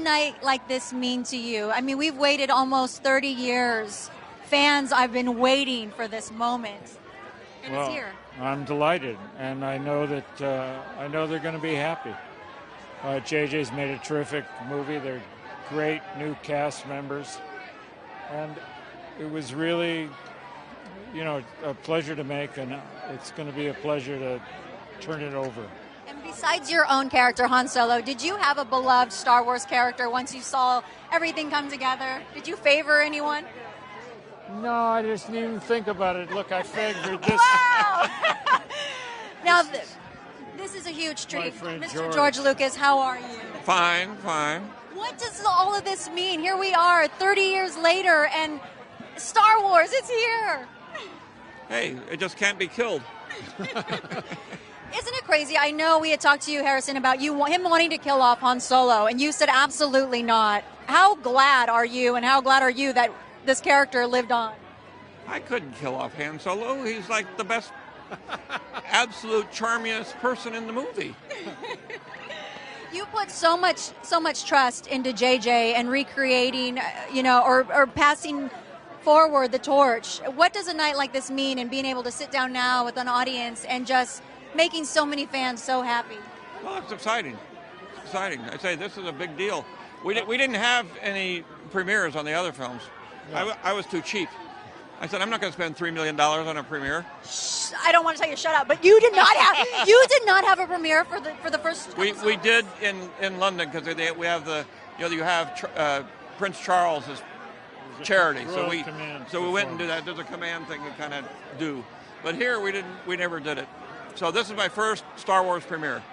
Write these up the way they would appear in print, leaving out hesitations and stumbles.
night like this mean to you? I mean, we've waited almost 30 years. Fans, I've been waiting for this moment. And well, it's here. I'm delighted, and I know that they're going to be happy. JJ's made a terrific movie. They're great new cast members, and it was really, a pleasure to make, and it's going to be a pleasure to turn it over. And besides your own character, Han Solo, did you have a beloved Star Wars character once you saw everything come together? Did you favor anyone? No, I just didn't even think about it. Look, I favored this. Wow! Now, this is a huge treat. Mr. George Lucas, how are you? Fine. What does all of this mean? Here we are, 30 years later, and Star Wars, it's here. Hey, it just can't be killed. Isn't it crazy? I know we had talked to you, Harrison, about him wanting to kill off Han Solo, and you said absolutely not. How glad are you, and how glad are you that this character lived on? I couldn't kill off Han Solo. He's like the best, absolute charmingest person in the movie. You put so much trust into JJ and recreating, or passing forward the torch. What does a night like this mean, and being able to sit down now with an audience and just making so many fans so happy? Well, it's exciting. It's exciting. I say this is a big deal. We didn't have any premieres on the other films. Yeah. I was too cheap. I said, I'm not going to spend $3 million on a premiere. Shh, I don't want to tell you to shut up, but you did not have a premiere for the first. We did in London, because we have you have Prince Charles's charity, so we went and do that. There's a command thing we kind of do, but here we never did it. So this is my first Star Wars premiere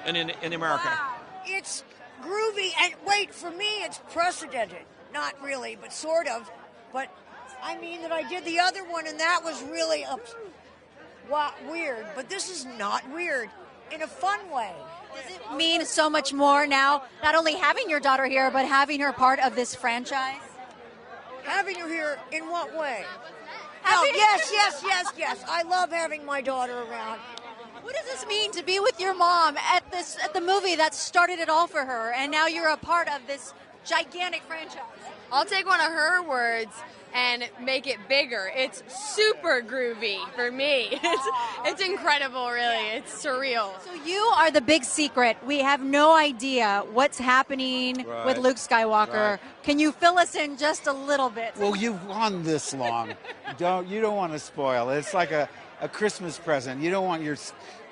in America. Wow. It's groovy, and wait, for me it's precedented. Not really, but sort of. But I mean that I did the other one, and that was really weird. But this is not weird, in a fun way. Does it mean so much more now, not only having your daughter here, but having her part of this franchise? Having her here in what way? Oh, yes. I love having my daughter around. What does this mean to be with your mom at the movie that started it all for her, and now you're a part of this gigantic franchise? I'll take one of her words and make it bigger. It's super groovy for me. It's incredible, really. It's surreal. So you are the big secret. We have no idea what's happening with Luke Skywalker. Right. Can you fill us in just a little bit? Well, you've won this long. You don't want to spoil it. It's like a Christmas present. You don't want your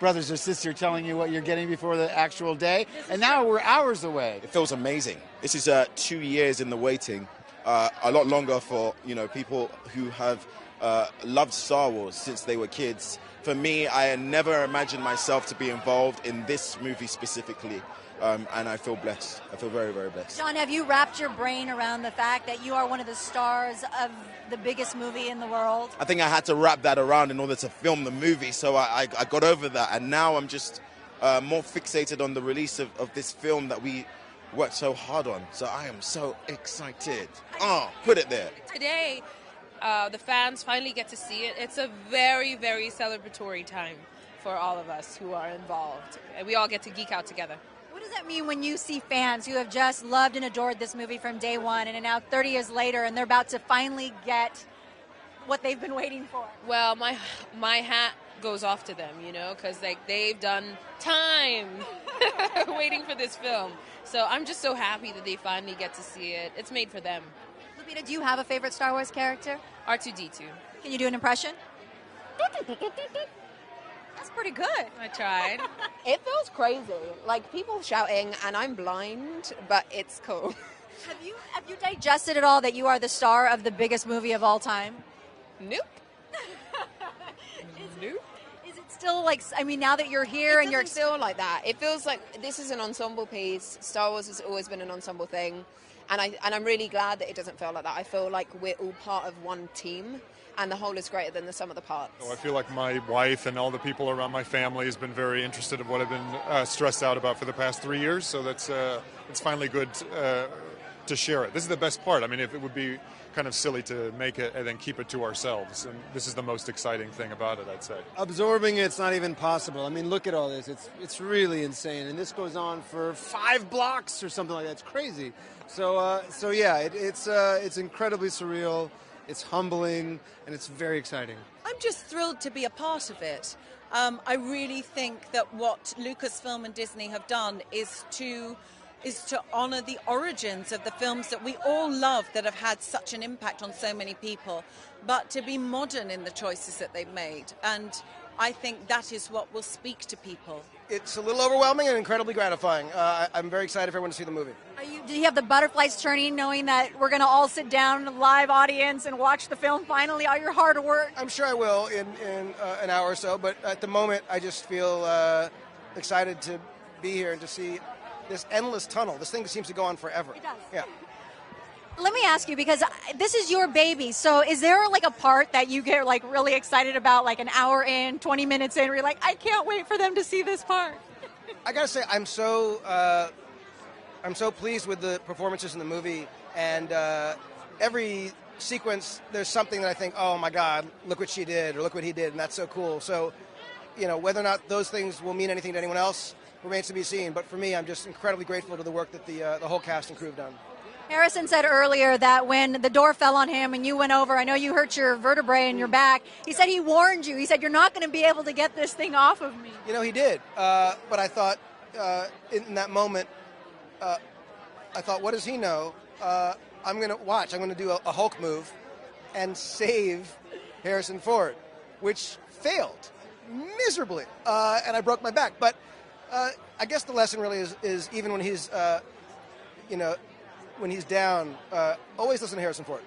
brothers or sister telling you what you're getting before the actual day. And now we're hours away. It feels amazing. This is 2 years in the waiting. A lot longer for people who have loved Star Wars since they were kids. For me, I never imagined myself to be involved in this movie specifically, and I feel blessed. I feel very, very blessed. John, have you wrapped your brain around the fact that you are one of the stars of the biggest movie in the world? I think I had to wrap that around in order to film the movie, so I got over that, and now I'm just more fixated on the release of this film that we worked so hard on. So I am so excited. Put it there. Today, the fans finally get to see it. It's a very, very celebratory time for all of us who are involved. And we all get to geek out together. What does that mean when you see fans who have just loved and adored this movie from day one, and now 30 years later, and they're about to finally get what they've been waiting for? Well, my hat goes off to them, because they've done time waiting for this film. So I'm just so happy that they finally get to see it. It's made for them. Lupita, do you have a favorite Star Wars character? R2-D2. Can you do an impression? That's pretty good. I tried. It feels crazy. Like, people shouting, and I'm blind, but it's cool. Have you digested at all that you are the star of the biggest movie of all time? Nope. Nope. Is it still now that you're here and you're... It doesn't feel like that. It feels like this is an ensemble piece. Star Wars has always been an ensemble thing. And I'm really glad that it doesn't feel like that. I feel like we're all part of one team, and the whole is greater than the sum of the parts. Oh, I feel like my wife and all the people around my family has been very interested in what I've been stressed out about for the past 3 years. So that's it's finally good to share it. This is the best part. I mean, if it would be kind of silly to make it and then keep it to ourselves, and this is the most exciting thing about it, I'd say. Absorbing it's not even possible. I mean, look at all this. It's really insane, and this goes on for 5 blocks or something like that. It's crazy. So yeah, it's incredibly surreal. It's humbling, and it's very exciting. I'm just thrilled to be a part of it. I really think that what Lucasfilm and Disney have done is to honor the origins of the films that we all love that have had such an impact on so many people, but to be modern in the choices that they've made. And I think that is what will speak to people. It's a little overwhelming and incredibly gratifying. I'm very excited for everyone to see the movie. Do you have the butterflies turning, knowing that we're going to all sit down, a live audience, and watch the film finally, all your hard work? I'm sure I will in an hour or so, but at the moment I just feel excited to be here and to see this endless tunnel. This thing seems to go on forever. It does. Yeah. Let me ask you, because this is your baby, so is there like a part that you get like really excited about, like an hour in, 20 minutes in, where you're like, I can't wait for them to see this part? I gotta say, I'm so pleased with the performances in the movie, and every sequence there's something that I think, oh my God, look what she did, or look what he did, and that's so cool. So, whether or not those things will mean anything to anyone else remains to be seen. But for me, I'm just incredibly grateful to the work that the whole cast and crew have done. Harrison said earlier that when the door fell on him and you went over, I know you hurt your vertebrae in your back. He said he warned you. He said, you're not going to be able to get this thing off of me. He did. But I thought in that moment, I thought, what does he know? I'm going to watch. I'm going to do a Hulk move and save Harrison Ford, which failed miserably. And I broke my back. But I guess the lesson really is even when he's, when he's down, always listen to Harrison Ford.